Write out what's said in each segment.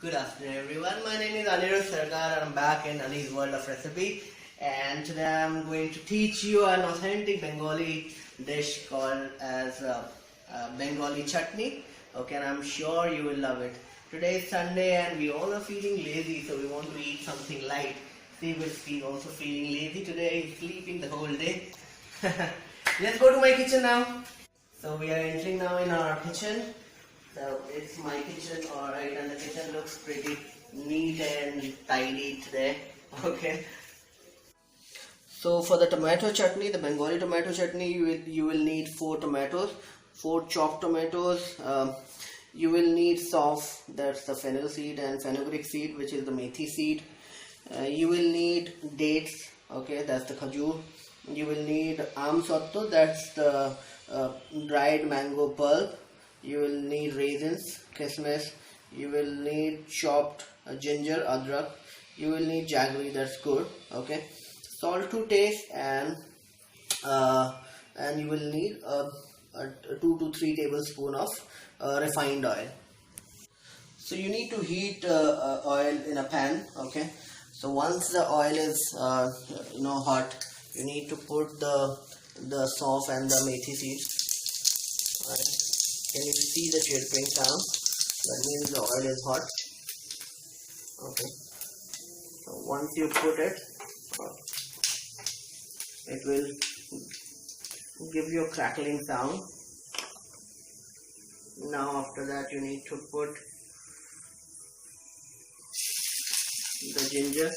Good afternoon everyone. My name is Anirudh Sarkar and I'm back in Ali's World of Recipe, and today I'm going to teach you an authentic Bengali dish called as Bengali chutney. Okay, and I'm sure you will love it. Today is Sunday and we all are feeling lazy, so we want to eat something light. Steve is also feeling lazy today. He's sleeping the whole day. Let's go to my kitchen now. So we are entering now in our kitchen. So it's my kitchen, alright, and the kitchen looks pretty neat and tidy today. Okay. So for the tomato chutney, the Bengali tomato chutney, you will need 4 tomatoes, 4 chopped tomatoes. You will need sauf, that's the fennel seed, and fenugreek seed, which is the methi seed. You will need dates, okay, that's the khajur. You will need amsatto, that's the dried mango pulp. You will need raisins, kismis. You will need chopped ginger, adrak. You will need jaggery, that's good, okay. Salt to taste, and you will need 2 to 3 tablespoons of refined oil. So you need to heat oil in a pan, okay. So once the oil is hot, you need to put the sauf and the methi seeds. Right. Can you see the chirping sound? That means the oil is hot. Okay. So once you put it, it will give you a crackling sound. Now after that you need to put the ginger.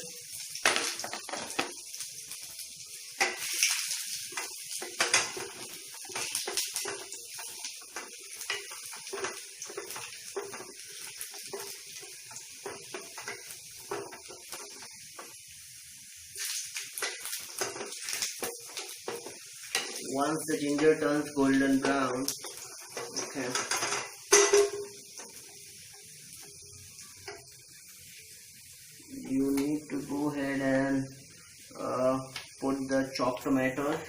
Once the ginger turns golden brown, okay, you need to go ahead and put the chopped tomatoes.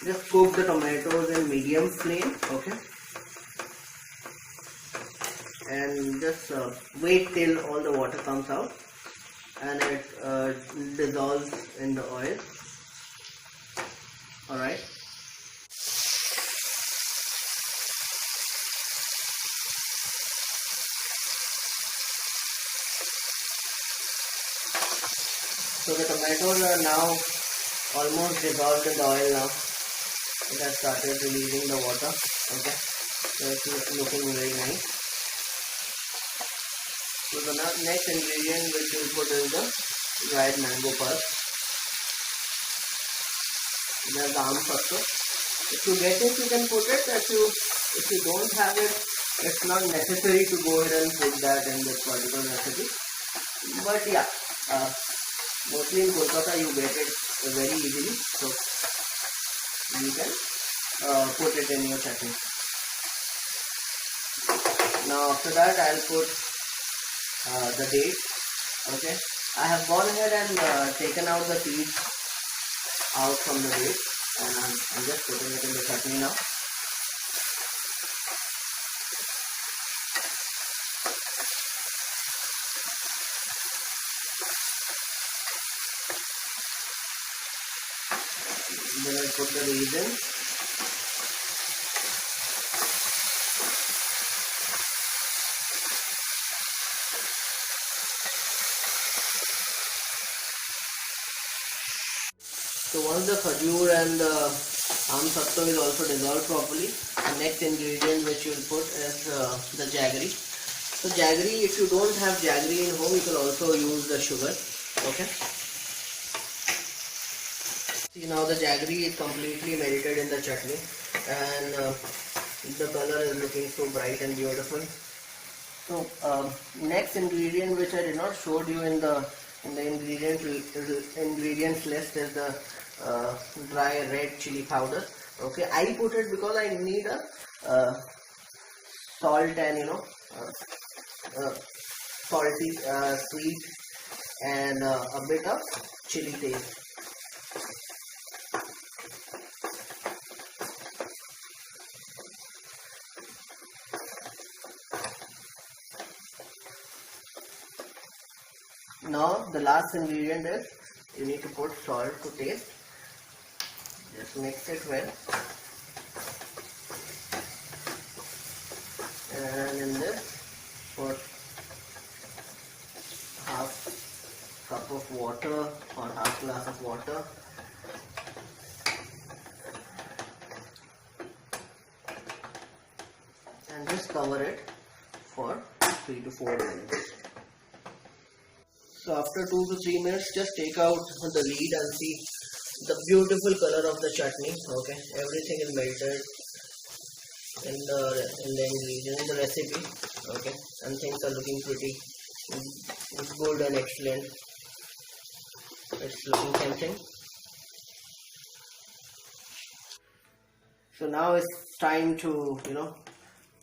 Just cook the tomatoes in medium flame, okay, and just wait till all the water comes out and it dissolves in the oil. Alright. So the tomatoes are now almost dissolved in the oil now. It has started releasing the water. Okay, so it's looking very nice. So the next ingredient which we'll put is the dried mango pulp. There's the amsatto. If you get it, you can put it. If you don't have it, it's not necessary to go ahead and put that in this particular recipe. But yeah, mostly in Kolkata you get it very easily, so you can put it in your chutney. Now after that I'll put the dates. Okay, I have gone ahead and taken out the seeds out from the dates, and I'm just putting it in the chutney now. Then I put the raisins. So once the khajur and the amsatto is also dissolved properly, the next ingredient which you will put is the jaggery. So jaggery, if you don't have jaggery in home, you can also use the sugar. Okay. See, now the jaggery is completely melted in the chutney, and the color is looking so bright and beautiful. So next ingredient which I did not show you in the ingredients list is the dry red chili powder. Okay, I put it because I need a salt and salty, sweet, and a bit of chili taste. Now the last ingredient is you need to put salt to taste. Just mix it well, and in this put half cup of water or half glass of water. And just cover it for 3 to 4 minutes. So after 2 to 3 minutes, just take out the lid and see the beautiful color of the chutney. Okay, everything is melted in the ingredient, in the recipe. Okay, and things are looking pretty good and excellent. It's looking tempting. So now it's time to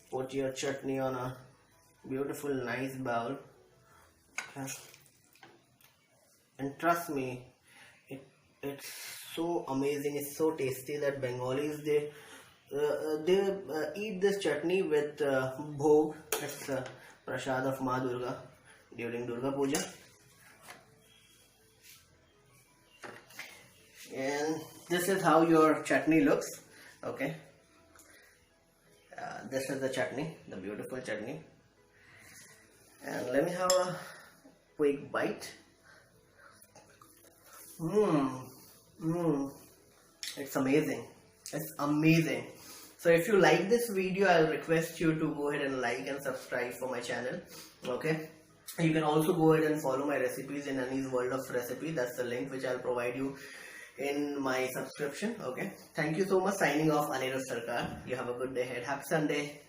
put your chutney on a beautiful nice bowl. Okay. And trust me, it's so amazing, it's so tasty that Bengalis they eat this chutney with bhog. It's prasad of Ma Durga during Durga Puja. And this is how your chutney looks. Okay, this is the chutney, the beautiful chutney. And let me have a quick bite. It's amazing. It's amazing. So if you like this video, I'll request you to go ahead and like and subscribe for my channel. Okay. You can also go ahead and follow my recipes in Ani's World of Recipe. That's the link which I'll provide you in my subscription. Okay. Thank you so much. Signing off, Anirudh Sarkar. You have a good day ahead. Happy Sunday.